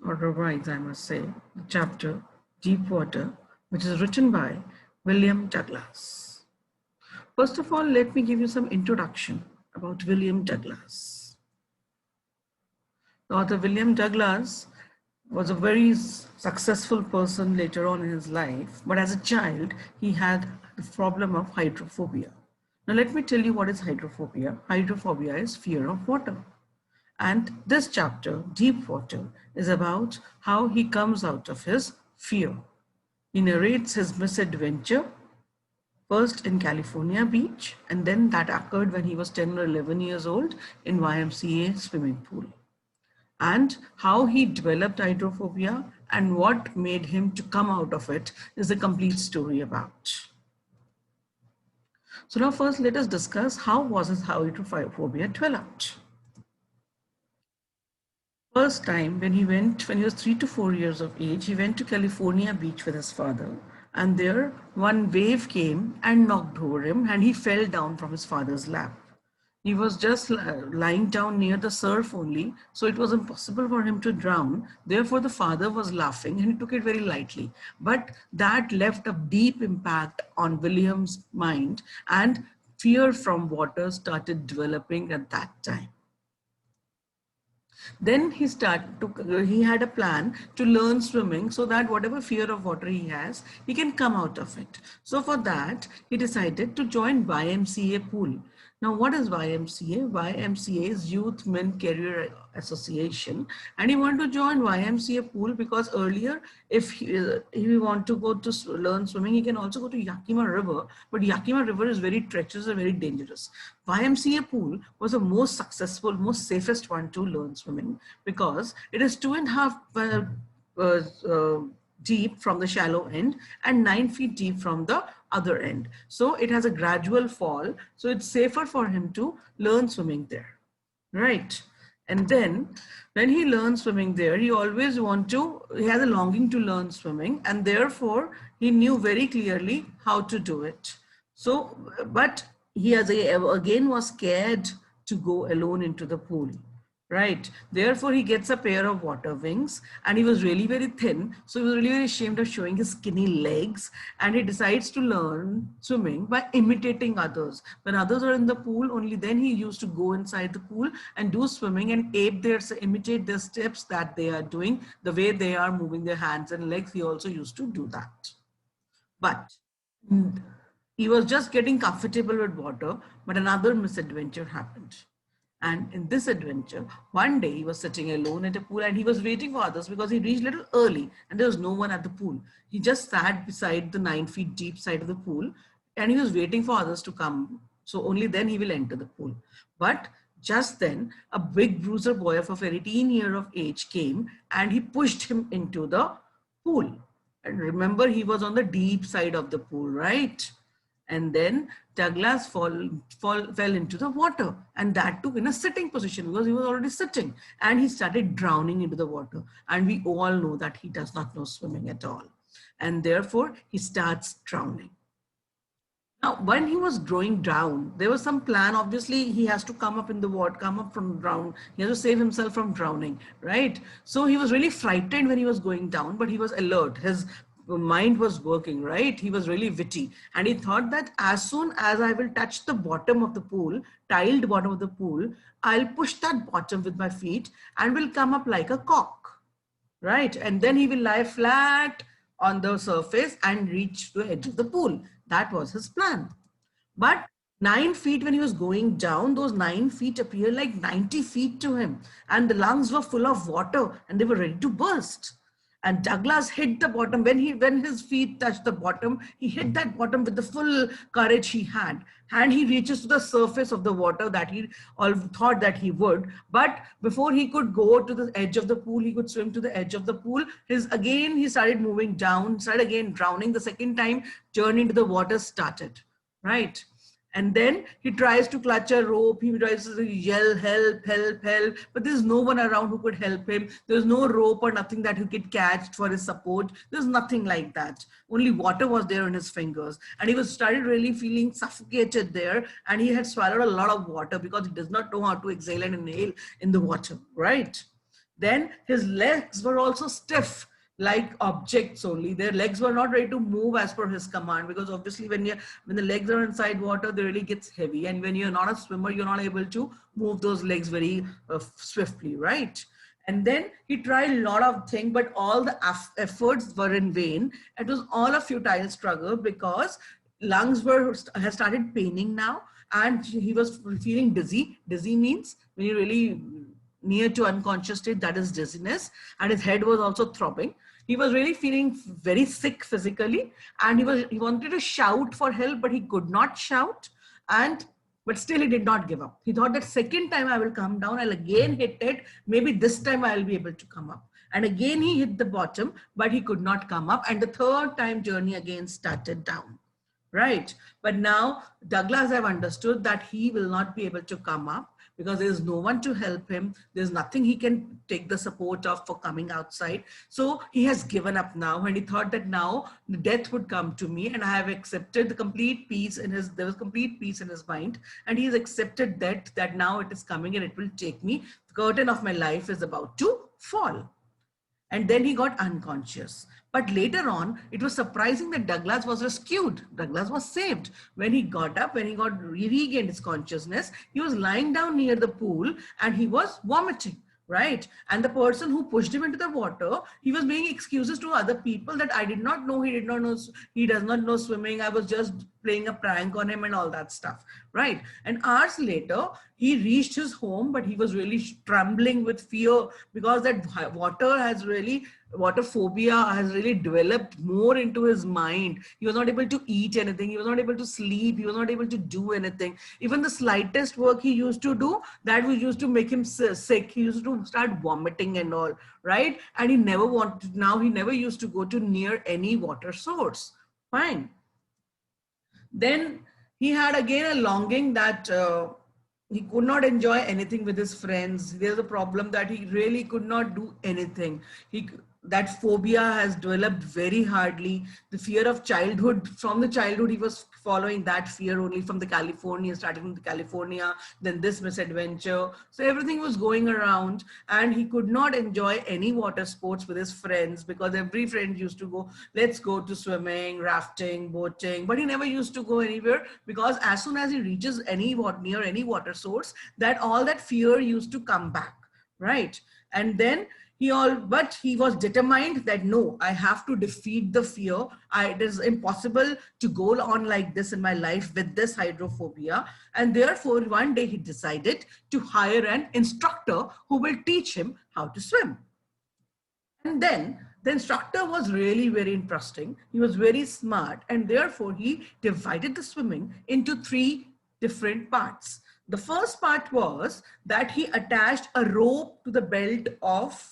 or revise, I must say, the chapter Deep Water, which is written by William Douglas. First of all, let me give you some introduction about William Douglas. The author William Douglas was a very successful person later on in his life, but as a child, he had the problem of hydrophobia. Now, let me tell you what is hydrophobia. Hydrophobia is fear of water. And this chapter, Deep Water, is about how he comes out of his fear. He narrates his misadventure, first in California Beach, and then that occurred when he was 10 or 11 years old in YMCA swimming pool. And how he developed hydrophobia and what made him to come out of it is a complete story about. So now first let us discuss how was his hydrophobia developed. First time when he was 3 to 4 years of age, he went to California Beach with his father, and there one wave came and knocked over him and he fell down from his father's lap. He was just lying down near the surf only, so it was impossible for him to drown. Therefore, the father was laughing and he took it very lightly. But that left a deep impact on William's mind, and fear from water started developing at that time. Then he had a plan to learn swimming so that whatever fear of water he has, he can come out of it. So for that, he decided to join YMCA pool. Now, what is YMCA? YMCA is Youth Men Career Association, and he wanted to join YMCA pool because earlier, if he want to go to learn swimming, he can also go to Yakima River, but Yakima River is very treacherous and very dangerous. YMCA pool was the most successful, most safest one to learn swimming because it is 2.5 deep from the shallow end and 9 feet deep from the other end. So it has a gradual fall. So it's safer for him to learn swimming there, right? And then when he learns swimming there, he has a longing to learn swimming, and therefore he knew very clearly how to do it. So, but he again was scared to go alone into the pool. Right. Therefore, he gets a pair of water wings, and he was really very thin. So he was really very ashamed of showing his skinny legs. And he decides to learn swimming by imitating others. When others are in the pool, only then he used to go inside the pool and do swimming and imitate their steps that they are doing, the way they are moving their hands and legs. He also used to do that. But he was just getting comfortable with water, but another misadventure happened. And in this adventure, one day he was sitting alone at a pool and he was waiting for others because he reached a little early and there was no one at the pool. He just sat beside the 9 feet deep side of the pool and he was waiting for others to come. So only then he will enter the pool. But just then a big bruiser boy of 18 years of age came and he pushed him into the pool. And remember, he was on the deep side of the pool, right? And then Douglas fell into the water, and that too in a sitting position because he was already sitting, and he started drowning into the water. And we all know that he does not know swimming at all, and therefore he starts drowning. Now, when he was going down, there was some plan. Obviously, he has to come up in the water, come up from drown. He has to save himself from drowning, right? So he was really frightened when he was going down, but he was alert. His mind was working, right? He was really witty. And he thought that as soon as I will touch the bottom of the pool, tiled bottom of the pool, I'll push that bottom with my feet and will come up like a cock, right? And then he will lie flat on the surface and reach the edge of the pool. That was his plan. But 9 feet when he was going down, those 9 feet appeared like 90 feet to him. And the lungs were full of water and they were ready to burst. And Douglas hit the bottom. When his feet touched the bottom, he hit that bottom with the full courage he had. And he reaches to the surface of the water that he all thought that he would. But before he could go to the edge of the pool, he could swim to the edge of the pool. He started moving down, started again drowning. The second time, journey into the water started, right? And then he tries to clutch a rope. He tries to yell, help, help, help. But there's no one around who could help him. There's no rope or nothing that he could catch for his support. There's nothing like that. Only water was there in his fingers. And he started really feeling suffocated there. And he had swallowed a lot of water because he does not know how to exhale and inhale in the water, right? Then his legs were also stiff, like objects only. Their legs were not ready to move as per his command, because obviously when the legs are inside water, they really gets heavy, and when you're not a swimmer, you're not able to move those legs very swiftly, right? And then he tried a lot of things, but all the efforts were in vain. It was all a futile struggle because lungs had started paining now, and he was feeling dizzy. Dizzy means when you really near to unconscious state, that is dizziness, and his head was also throbbing. He was really feeling very sick physically, and he wanted to shout for help, but he could not shout. But still he did not give up. He thought that second time I will come down, I'll again hit it, maybe this time I'll be able to come up. And again he hit the bottom, but he could not come up, and the third time journey again started down. Right? But now Douglas have understood that he will not be able to come up, because there is no one to help him. There's nothing he can take the support of for coming outside. So he has given up now, and he thought that now the death would come to me, and I have accepted the complete peace in his, there was complete peace in his mind, and he has accepted that now it is coming and it will take me. The curtain of my life is about to fall. And then he got unconscious. But later on, it was surprising that Douglas was rescued. Douglas was saved. When he got up, when he regained his consciousness, he was lying down near the pool and he was vomiting, right? And the person who pushed him into the water, he was making excuses to other people that I did not know, he does not know swimming. I was just playing a prank on him and all that stuff, right? And hours later, he reached his home, but he was really trembling with fear, because that water phobia has really developed more into his mind. He was not able to eat anything. He was not able to sleep. He was not able to do anything. Even the slightest work he used to do, that was used to make him sick. He used to start vomiting and all, right? And he never used to go to near any water source. Fine. Then he had again a longing that he could not enjoy anything with his friends. There's a problem that he really could not do anything. That phobia has developed very hardly. The fear of childhood, from the childhood, he was following that fear only from the California, starting from the California, then this misadventure. So everything was going around, and he could not enjoy any water sports with his friends, because every friend used to go, let's go to swimming, rafting, boating, but he never used to go anywhere, because as soon as he reaches near any water source, that all that fear used to come back, right? And then but he was determined that no, I have to defeat the fear. It is impossible to go on like this in my life with this hydrophobia. And therefore, one day he decided to hire an instructor who will teach him how to swim. And then the instructor was really very interesting. He was very smart, and therefore he divided the swimming into 3 different parts. The first part was that he attached a rope to the belt of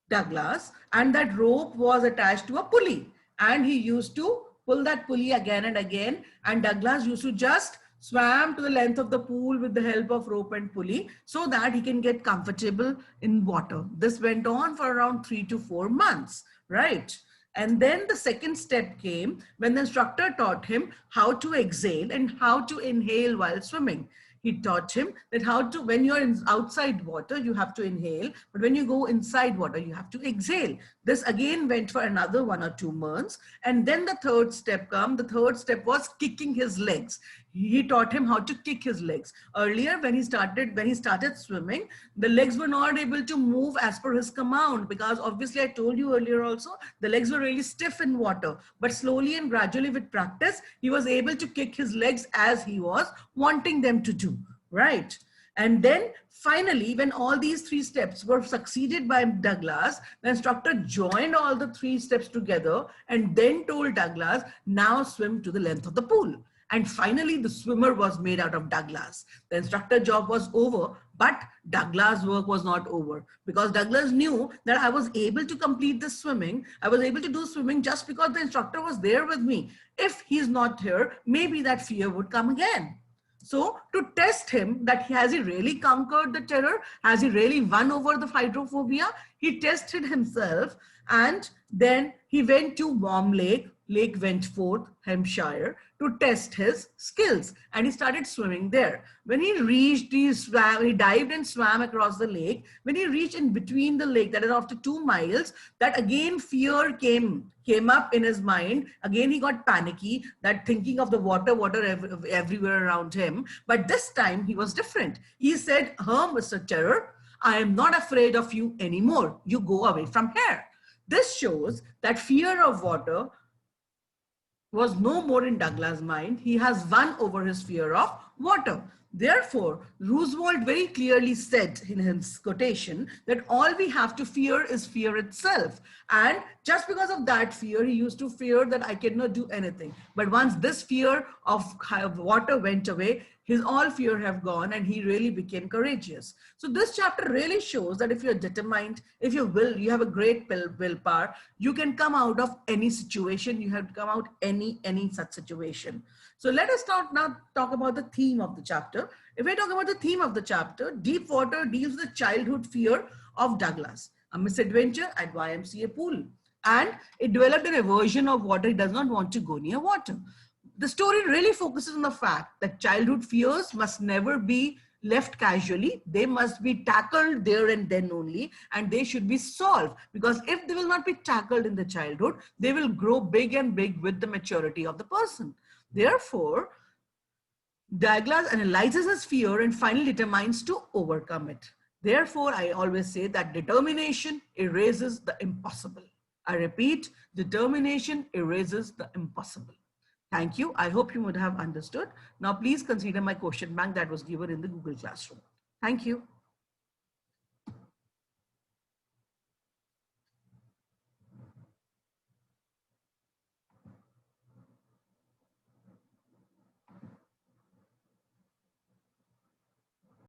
Douglas, and that rope was attached to a pulley, and he used to pull that pulley again and again, and Douglas used to just swam to the length of the pool with the help of rope and pulley, so that he can get comfortable in water. This went on for around 3 to 4 months, right? And then the second step came when the instructor taught him how to exhale and how to inhale while swimming. He taught him that when you're outside water, you have to inhale, but when you go inside water, you have to exhale. This again went for another 1 or 2 months. And then the third step came. The third step was kicking his legs. He taught him how to kick his legs. Earlier, when he started swimming, the legs were not able to move as per his command, because obviously I told you earlier also, the legs were really stiff in water. But slowly and gradually with practice, he was able to kick his legs as he was wanting them to do, right? And then finally, when all these 3 steps were succeeded by Douglas, the instructor joined all the 3 steps together and then told Douglas, now swim to the length of the pool. And finally, the swimmer was made out of Douglas. The instructor job was over, but Douglas' work was not over, because Douglas knew that I was able to complete this swimming. I was able to do swimming just because the instructor was there with me. If he's not here, maybe that fear would come again. So to test him, that has he really conquered the terror? Has he really won over the hydrophobia? He tested himself, and then he went to warm lake Lake Wentforth, Hampshire, to test his skills, and he started swimming there. When he reached, he dived and swam across the lake. When he reached in between the lake, that is after 2 miles, that again fear came up in his mind. Again he got panicky, that thinking of the water everywhere around him. But this time he was different. He said, Mr. Terror, I am not afraid of you anymore. You go away from here. This shows that fear of water was no more in Douglas' mind. He has won over his fear of water. Therefore, Roosevelt very clearly said in his quotation that all we have to fear is fear itself. And just because of that fear, he used to fear that I cannot do anything. But once this fear of water went away, his all fear have gone, and he really became courageous. So this chapter really shows that if you're determined, if you will, you have a great willpower, you can come out of any situation. You have to come out any such situation. So let us now talk about the theme of the chapter. If I talk about the theme of the chapter, Deep Water deals with the childhood fear of Douglas, a misadventure at YMCA pool. And it developed an aversion of water. He does not want to go near water. The story really focuses on the fact that childhood fears must never be left casually. They must be tackled there and then only, and they should be solved, because if they will not be tackled in the childhood, they will grow big and big with the maturity of the person. Therefore, Douglas analyzes his fear and finally determines to overcome it. Therefore, I always say that determination erases the impossible. I repeat, determination erases the impossible. Thank you. I hope you would have understood. Now, please consider my question bank that was given in the Google Classroom. Thank you.